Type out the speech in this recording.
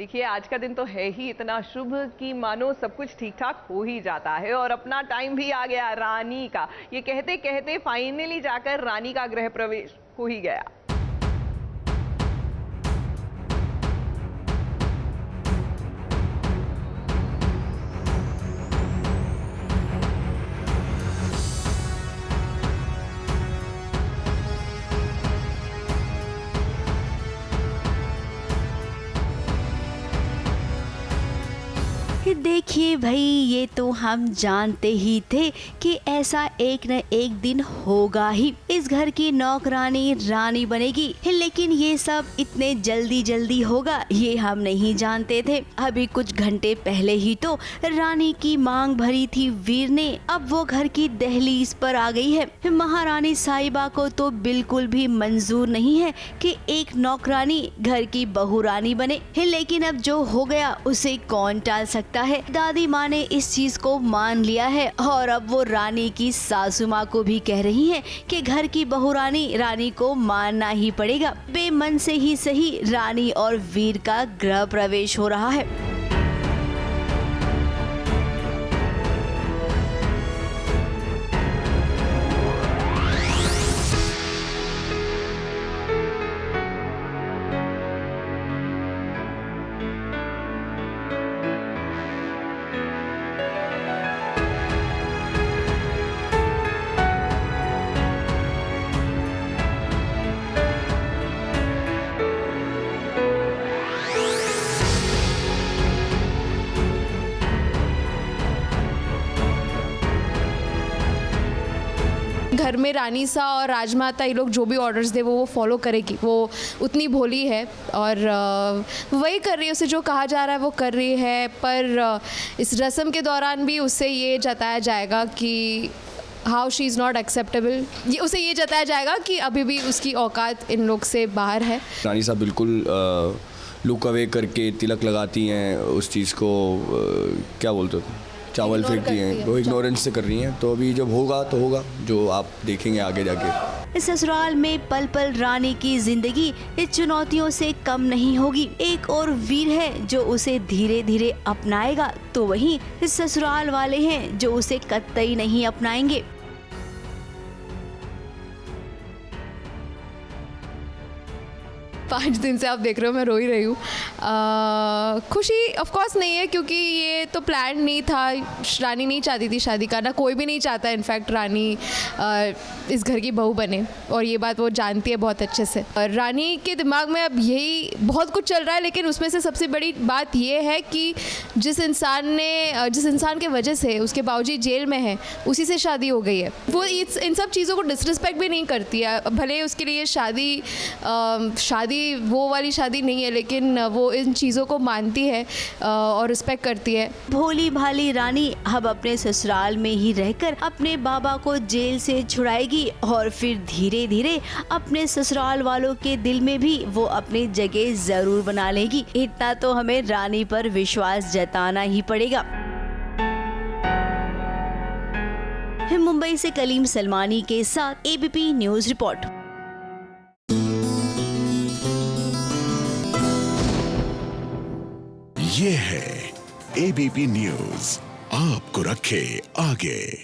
देखिए आज का दिन तो है ही इतना शुभ कि मानो सब कुछ ठीक ठाक हो ही जाता है और अपना टाइम भी आ गया रानी का। ये कहते कहते फाइनली जाकर रानी का गृह प्रवेश हो ही गया। देखिए भाई, ये तो हम जानते ही थे कि ऐसा एक न एक दिन होगा ही। इस घर की नौकरानी रानी बनेगी, लेकिन ये सब इतने जल्दी जल्दी होगा ये हम नहीं जानते थे। अभी कुछ घंटे पहले ही तो रानी की मांग भरी थी वीर ने, अब वो घर की दहलीज पर आ गई है। महारानी साहिबा को तो बिल्कुल भी मंजूर नहीं है कि एक नौकरानी घर की बहू रानी बने, लेकिन अब जो हो गया उसे कौन टाल सकता है। दादी माँ ने इस चीज को मान लिया है और अब वो रानी की सासू माँ को भी कह रही हैं कि घर की बहू रानी को मानना ही पड़ेगा। बेमन से ही सही रानी और वीर का गृह प्रवेश हो रहा है। घर में रानी सा और राजमाता ये लोग जो भी ऑर्डर्स दे वो फॉलो करेगी। वो उतनी भोली है और वही कर रही है, उसे जो कहा जा रहा है वो कर रही है। पर इस रस्म के दौरान भी उससे ये जताया जाएगा कि how she is not acceptable. उसे ये जताया जाएगा कि अभी भी उसकी औकात इन लोग से बाहर है। रानी साहब बिल्कुल लुक अवे करके तिलक लगाती हैं, उस चीज़ को क्या बोलते हो, चावल फेंकती हैं, वो इग्नोरेंस से कर रही हैं। तो अभी जब होगा तो होगा, जो आप देखेंगे आगे जाके। ससुराल में पल पल रानी की जिंदगी इस चुनौतियों से कम नहीं होगी। एक और वीर है जो उसे धीरे धीरे अपनाएगा, तो वहीं ससुराल वाले हैं जो उसे कतई नहीं अपनाएंगे। 5 दिन से आप देख रहे हो मैं रो ही रही हूँ। खुशी ऑफ कोर्स नहीं है क्योंकि ये तो प्लान नहीं था। रानी नहीं चाहती थी शादी करना, कोई भी नहीं चाहता इनफैक्ट रानी इस घर की बहू बने, और ये बात वो जानती है बहुत अच्छे से। और रानी के दिमाग में अब यही बहुत कुछ चल रहा है, लेकिन उसमें से सबसे बड़ी बात ये है कि जिस इंसान के वजह से उसके बाबूजी जेल में है उसी से शादी हो गई है। वो इन सब चीज़ों को डिसरिस्पेक्ट भी नहीं करती है, भले उसके लिए शादी वो वाली शादी नहीं है, लेकिन वो इन चीज़ों को मानती है और रिस्पेक्ट करती है। भोली भाली रानी अब अपने ससुराल में ही रहकर अपने बाबा को जेल से छुड़ाएगी और फिर धीरे धीरे अपने ससुराल वालों के दिल में भी वो अपनी जगह जरूर बना लेगी। इतना तो हमें रानी पर विश्वास जताना ही पड़ेगा। मुंबई से कलीम सलमानी के साथ एबीपी न्यूज रिपोर्ट। ये है एबीपी न्यूज, आपको रखे आगे।